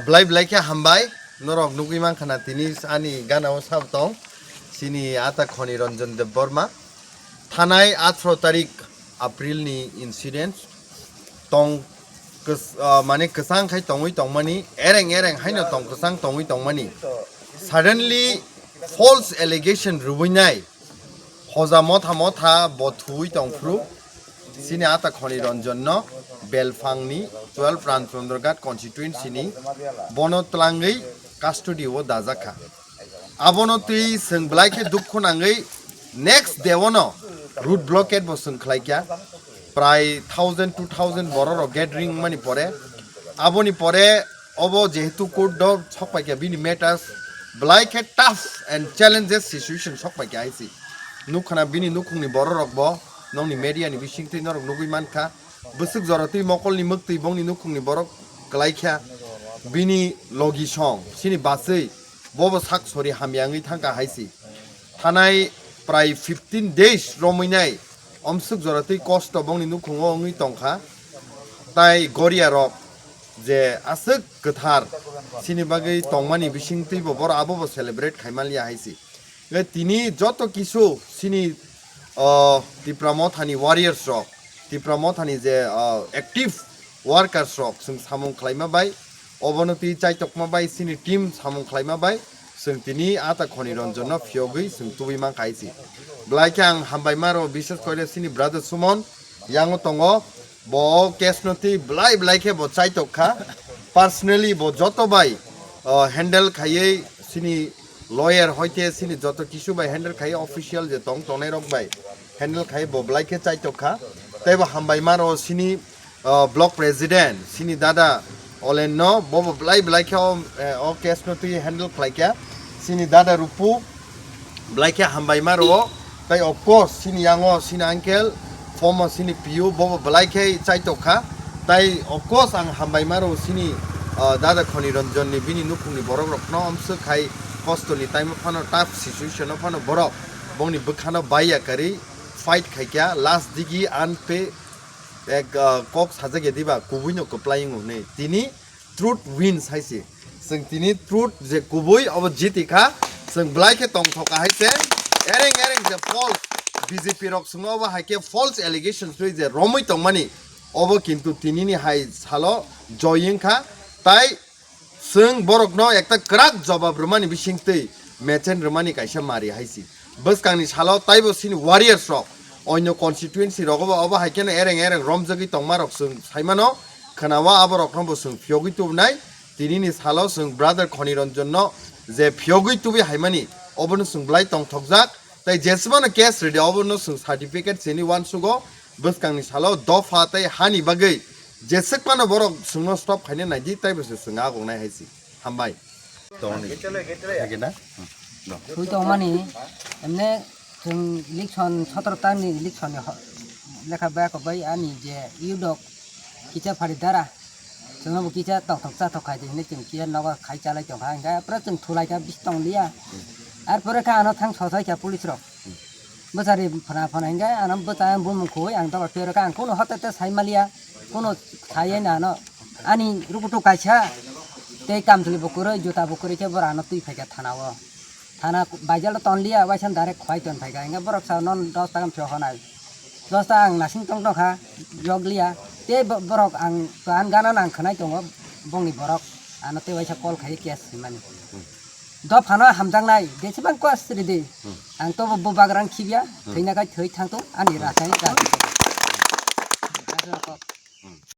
Blai blai ke hambai norok nugui man khana tini ani gana o sab tong sini ata Khoni Ranjan Debbarma thanai 18 tarik April ni incident tong mane kesang khai tongui tongmani ereng haino tong kesang tongui tongmani suddenly false allegation rubuinai hoja motha bothui tongfru sini ata Khoni Ranjan no belfangni 12 Ranchondragat constituency ni bonotlangai custody o dajaka abonotui sengblai ke dukho nangai next day ono route blockade bo sengkhlaikya প্রায় 1000-2000 বড় gathering মানি পরে আবনি পরে of যেহেতু court দ সকপাইকে বিনি matters ব্লাইকে tough and challenges situation সকপাইকে আইসি নুখানা বিনি নুখুংনি বড় রকব নংনি মিডিয়ানি বিসিংতি নরক নুগুই মানখা বসুক জরতি মকলনি মুক্তি বংনি নুখুংনি বড় গ্লাইখা বিনি লগি সং সিনি বাসৈ বব সাক সরি হামিয়াঙ্গি থাঙ্কা হাইসি থানাই প্রায় 15 days রমইনাই অমসুক জরতি কষ্ট বংনি নুখুঙ্গো অঙ্গি তংখা তাই গরিয়া রক যে আসুক গোথার সিনি বাগৈ তংমানি বিসিংতি বর আবো সেলিব্রেট খাইমালিয়া হাইসি তিনি যত কিছু সিনি টিপ্রামথানি ওয়ারিয়ার্স রক টিপ্রামথানি যে অ্যাক্টিভ ওয়ার্কার্স রক जों সামুং খাইমা বাই অবনতি চাইতকমা by Sini team সামুং Khaimah by जों তিনি আতা Khoni Ranjan no ফিয়গৈ जों তুবিমা খাইছি ব্লাইকে আং হামবাইমারো বিশেষ করে সিনি ব্রাদার সুমন ইয়াঙ্গো তঙ্গো ব কেসনতি ব্লাইকে ব চাইতকখা পার্সোনালি ব যত বাই হ্যান্ডেল খাইয়ে সিনি লয়ার হইতে সিনি যত কিছু বাই হ্যান্ডেল খাইয়ে অফিসিয়াল যে তং তনাই রক বাই হ্যান্ডেল খাইয়ে ব ব্লাইকে চাইতকখা তাই ব হামবাইমারো সিনি ব্লক প্রেসিডেন্ট সিনি দাদা অলেন ন বব ব্লাইকে ও কেসনতি হ্যান্ডেল খাইকা সিনি দাদা রূপু ব্লাইকে হামবাইমারো তাই অফকোর্স সিনি ইয়াঙ্গো সিনি আঙ্কেল ফর্মার সিনি পিউ বব ব্লাইকে চাইতকখা তাই অফকোর্স আং হামবাইমারো সিনি দাদা Khoni Ranjan ni bini nukhungni borok rokno amsuk khai kostoni taimo phano tough situation no phano borok bongni bukhano baiya kari fight khaikya last digi anpe ek kok sajage diba kubuino koplying ne tini truth wins haisi जों tini truth je kubui obo jitikha जों blaike tongthoka haise ereng je false BJP rok sungoba haike false allegations roi je romoi tongmani obo kintu tini ni hai salo joyingkha tai जों borok no ekta krak jawab rumani bisingtei mechen rumani kaisa mari haisi boskangi salo taibo sini warriors rok onyo constituency rogoba obo haike no ereng romjagi tongmarok जों saimano khanawa aborok no bo जों phyogi tubnai tini ni salo जों brother Khoni Ranjan no je phyogi tubi haimani obono जों blai tongthokjak tai jesmano case ready obono जों certificate sini one sugo boskangi salo dofa tai hani bagai जेसेकमानो बरक जोंनो स्टप खायनो नायदि ताइबोसो जों आगौनाय हायसि हामबाय तोनि गेना हुइ तमानि एमने जों इलेक्शन 17 तानि इलेक्शन लेखा बाको बै आनि जे युडक किचा फारि दारा जोंनो किचा तखसा थखाय दिने जों किया नग खाइ चालाय जों हांगा प्रा जों थुलायका बिस्तं लिया आर परे का आनो थां ससायका पुलिस रक बजारि फना फनांगा आनो बता बुम खोय आं दबा पेरो का आं कोनो हतते साइमालिया কোনো ছায়ে না ন আনি রুকুটু কাইছা তে কামতলি বকরে জুতা বকরে কে বড় আনো তুই ফাইকা থানাও থানা বাইজাল তনলিয়া বাইসান ডাইরেক্ট খয়তন ফাইকা ইঙ্গা বরক সাও নন 10 টাকা ফহনাই 10 টাকা আং নাসিং টং টখা জগলিয়া তে বরক আং গান গানা নাং খনাই দङ বংনি বরক আনো তে বাইসা কল খাই কেস মানি द फाना हामजांनाय बेसेबां क्वास रेदि आं तो बाग्रां खिबिया थैनागाय थै थांतो आनि रासायनिक